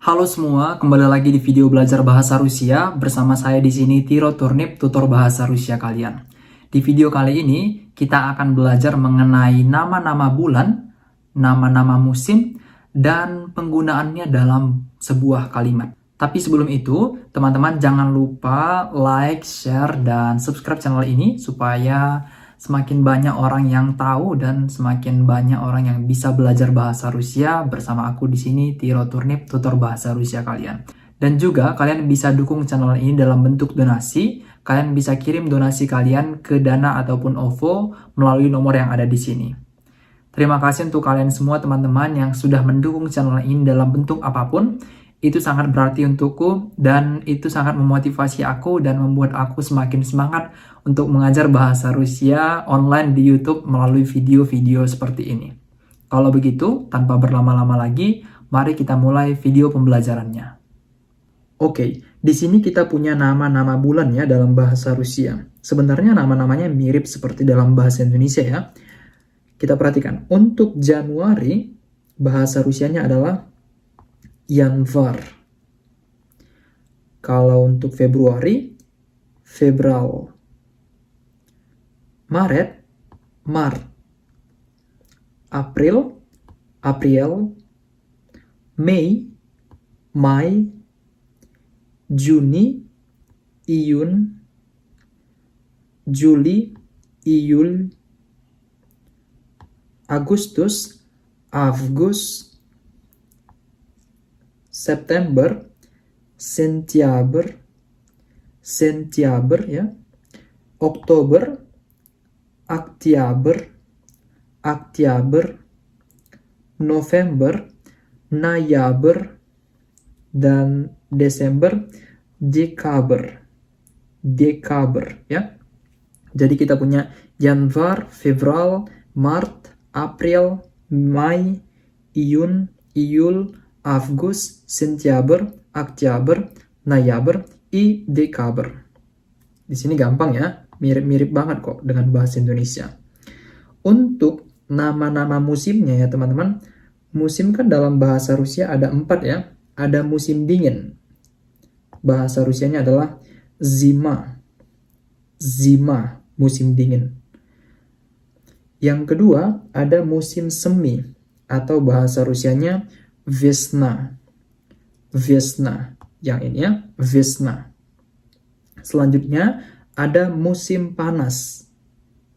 Halo semua, kembali lagi di video belajar bahasa Rusia bersama saya di sini Tiro Turnip, tutor bahasa Rusia kalian. Di video kali ini kita akan belajar mengenai nama-nama bulan, nama-nama musim, dan penggunaannya dalam sebuah kalimat. Tapi sebelum itu, teman-teman jangan lupa like, share, dan subscribe channel ini supaya semakin banyak orang yang tahu dan semakin banyak orang yang bisa belajar bahasa Rusia bersama aku di sini Tiro Turnip, tutor bahasa Rusia kalian. Dan juga kalian bisa dukung channel ini dalam bentuk donasi. Kalian bisa kirim donasi kalian ke Dana ataupun OVO melalui nomor yang ada di sini. Terima kasih untuk kalian semua teman-teman yang sudah mendukung channel ini dalam bentuk apapun. Itu sangat berarti untukku dan itu sangat memotivasi aku dan membuat aku semakin semangat untuk mengajar bahasa Rusia online di YouTube melalui video-video seperti ini. Kalau begitu, tanpa berlama-lama lagi, mari kita mulai video pembelajarannya. Oke, di sini kita punya nama-nama bulan ya dalam bahasa Rusia. Sebenarnya nama-namanya mirip seperti dalam bahasa Indonesia ya. Kita perhatikan, untuk Januari, bahasa Rusianya adalah Yanvar. Kalau untuk Februari, Febral. Maret, Mart. April, Apriel. Mei, Mai. Juni, Iyun. Juli, Iyul. Agustus, Avgust. September, Sentiaber ya. Oktober, Aktiaber. November, Nayaber. Dan Desember, Dekaber ya. Jadi kita punya Yanvar, Febral, Mart, April, Mai, Iyun, Iyul, August, Sentiaber, Oktober, Nayaber, Dekaber. Di sini gampang ya, mirip-mirip banget kok dengan bahasa Indonesia. Untuk nama-nama musimnya ya teman-teman, musim kan dalam bahasa Rusia ada 4 ya. Ada musim dingin. Bahasa Rusianya adalah Zima, musim dingin. Yang kedua, ada musim semi atau bahasa Rusianya Vesna. Yang ini ya, Vesna. Selanjutnya, ada musim panas.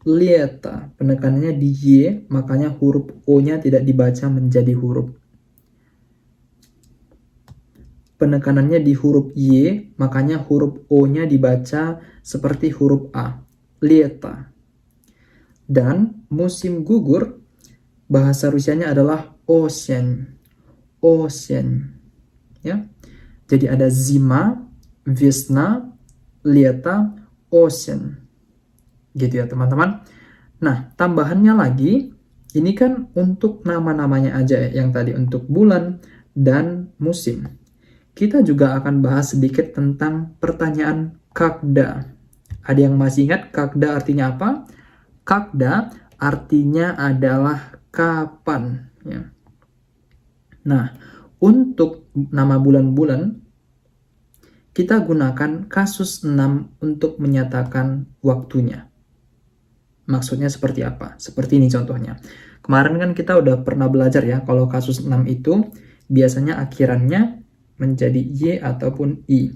Lieta, penekanannya di Y, makanya huruf O-nya tidak dibaca menjadi huruf. Penekanannya di huruf Y, makanya huruf O-nya dibaca seperti huruf A. Lieta. Dan musim gugur, bahasa Rusianya adalah Osien. Ya. Jadi ada Zima, Vesna, Lieta, Osien. Gitu ya teman-teman. Nah, tambahannya lagi, ini kan untuk nama-namanya aja ya, yang tadi untuk bulan dan musim. Kita juga akan bahas sedikit tentang pertanyaan kakda. Ada yang masih ingat kakda artinya apa? Kakda artinya adalah kapan. Ya. Nah, untuk nama bulan-bulan, kita gunakan kasus 6 untuk menyatakan waktunya. Maksudnya seperti apa? Seperti ini contohnya. Kemarin kan kita udah pernah belajar ya, kalau kasus 6 itu biasanya akhirannya menjadi Y ataupun I.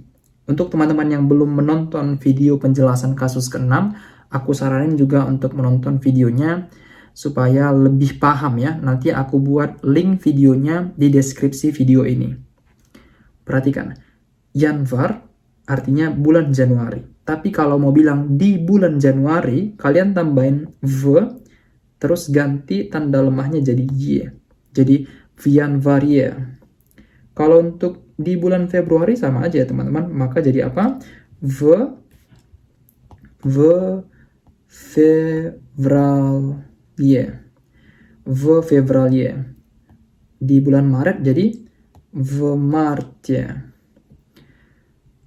Untuk teman-teman yang belum menonton video penjelasan kasus ke-6, aku saranin juga untuk menonton videonya supaya lebih paham ya. Nanti aku buat link videonya di deskripsi video ini. Perhatikan, Yanvar artinya bulan Januari. Tapi kalau mau bilang di bulan Januari, kalian tambahin V, terus ganti tanda lemahnya jadi Y. Jadi Yanvarie. Kalau untuk di bulan Februari sama aja ya teman-teman, maka jadi apa? Fevralie. Di bulan Maret jadi Martie.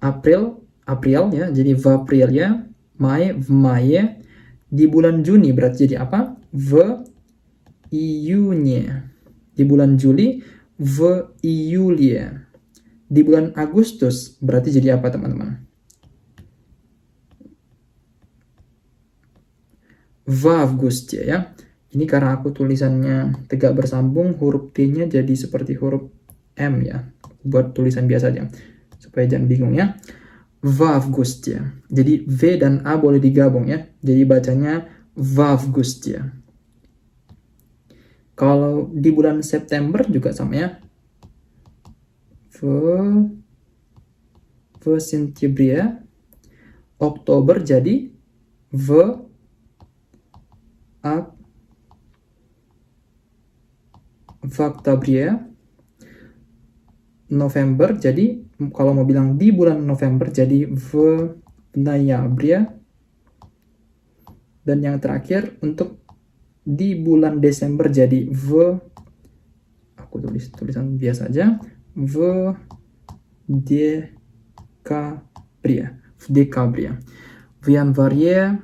April ya, jadi Vaprilia. Mai. Di bulan Juni berarti jadi apa? Iunie. Di bulan Juli, v iulie. Di bulan Agustus berarti jadi apa teman-teman? В августе ya. Ini karena aku tulisannya tegak bersambung, huruf T-nya jadi seperti huruf M ya. Buat tulisan biasa aja, supaya jangan bingung ya. В августе. Jadi V dan A boleh digabung ya. Jadi bacanya в августе. Kalau di bulan September juga sama ya. В сентябре. Oktober jadi в октябре. November jadi kalau mau bilang di bulan November jadi в ноябре. Dan yang terakhir untuk di bulan Desember jadi aku tulis tulisan biasa aja, в декабре. В январе,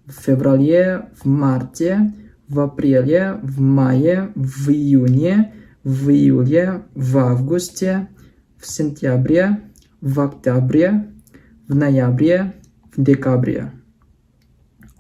в феврале, в марте, в апреле, в мае, в июне, в июле, в августе, в сентябре, в октябре, в ноябре, в декабре.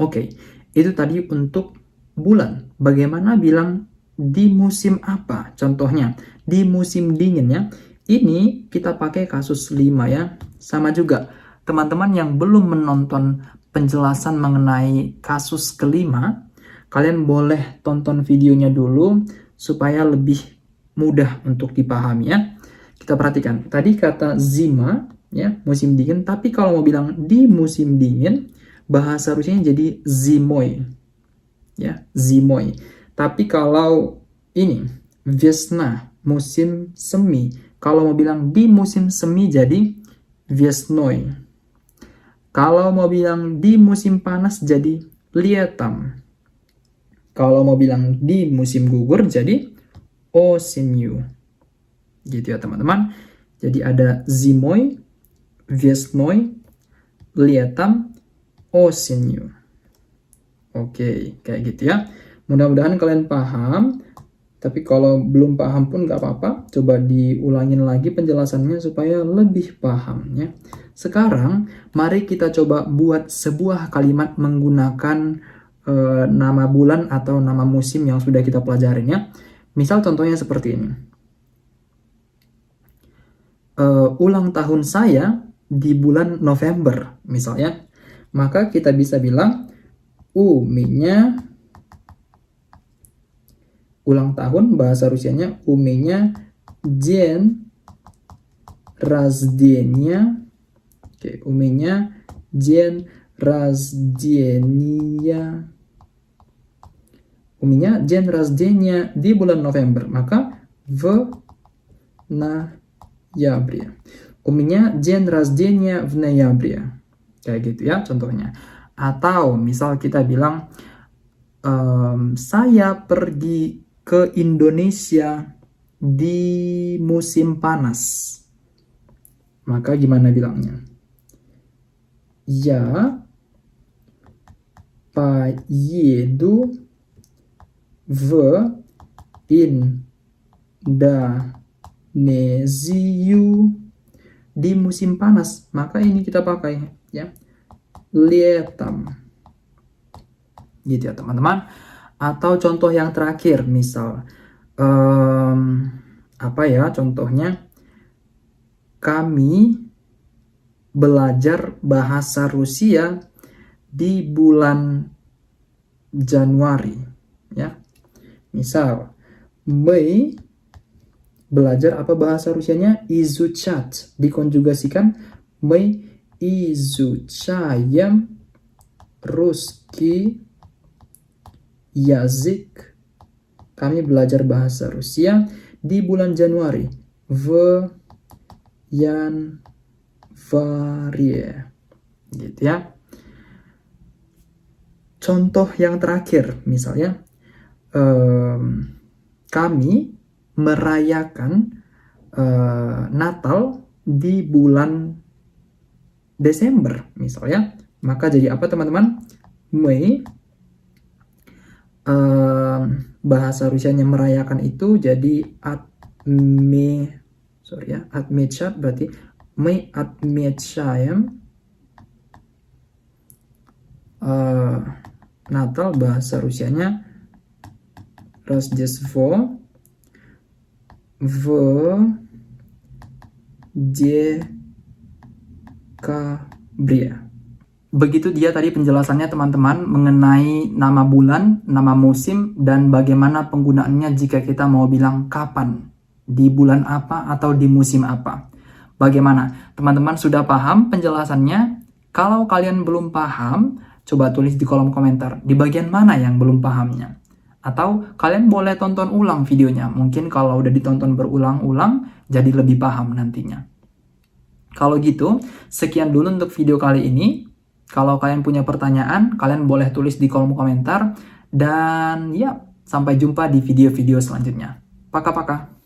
Oke, itu tadi untuk bulan. Bagaimana bilang di musim apa? Contohnya, di musim dingin ya. Ini kita pakai kasus 5 ya. Sama juga, teman-teman yang belum menonton penjelasan mengenai kasus kelima, kalian boleh tonton videonya dulu supaya lebih mudah untuk dipahami ya. Kita perhatikan, tadi kata zima ya, musim dingin, tapi kalau mau bilang di musim dingin, bahasa Rusianya jadi zimoy. Ya, zimoy. Tapi kalau ini vesna, musim semi. Kalau mau bilang di musim semi jadi vesnoy. Kalau mau bilang di musim panas jadi lietam. Kalau mau bilang di musim gugur jadi osenyu. Gitu ya teman-teman. Jadi ada zimoy, vesnoy, lietam, osenyu. Oke, kayak gitu ya. Mudah-mudahan kalian paham. Tapi kalau belum paham pun nggak apa-apa. Coba diulangin lagi penjelasannya supaya lebih paham ya. Sekarang, mari kita coba buat sebuah kalimat menggunakan nama bulan atau nama musim yang sudah kita pelajarin ya. Misal contohnya seperti ini. Ulang tahun saya di bulan November misalnya. Maka kita bisa bilang U-nya ulang tahun, bahasa Rusianya U-nya день рождения. Oke, U-nya день рождения. U-nya день рождения di bulan November, maka в ноябре. U-nya день рождения в ноябре. Kayak gitu ya contohnya. Atau misal kita bilang saya pergi ke Indonesia di musim panas. Maka gimana bilangnya? Я поеду в Индонезию di musim panas. Maka ini kita pakai ya, летом. Gitu ya teman-teman. Atau contoh yang terakhir, misal apa ya contohnya, kami belajar bahasa Rusia di bulan Januari ya. Misal мы belajar apa bahasa Rusianya? Изучать. Dikonjugasikan мы изучаем русский язык. Kami belajar bahasa Rusia di bulan Januari. В январе. Gitu ya. Contoh yang terakhir, misalnya kami merayakan Natal di bulan Desember misalnya. Maka jadi apa teman-teman? Мы bahasa Rusianya merayakan itu jadi отмечаем. sorry ya, отмечать berarti мы отмечаем Natal, bahasa Rusianya Рождество в декабре. Begitu dia tadi penjelasannya teman-teman mengenai nama bulan, nama musim, dan bagaimana penggunaannya jika kita mau bilang kapan, di bulan apa atau di musim apa. Bagaimana? Teman-teman sudah paham penjelasannya? Kalau kalian belum paham, coba tulis di kolom komentar di bagian mana yang belum pahamnya. Atau kalian boleh tonton ulang videonya. Mungkin kalau udah ditonton berulang-ulang, jadi lebih paham nantinya. Kalau gitu, sekian dulu untuk video kali ini. Kalau kalian punya pertanyaan, kalian boleh tulis di kolom komentar. Dan ya, sampai jumpa di video-video selanjutnya. Paka-paka.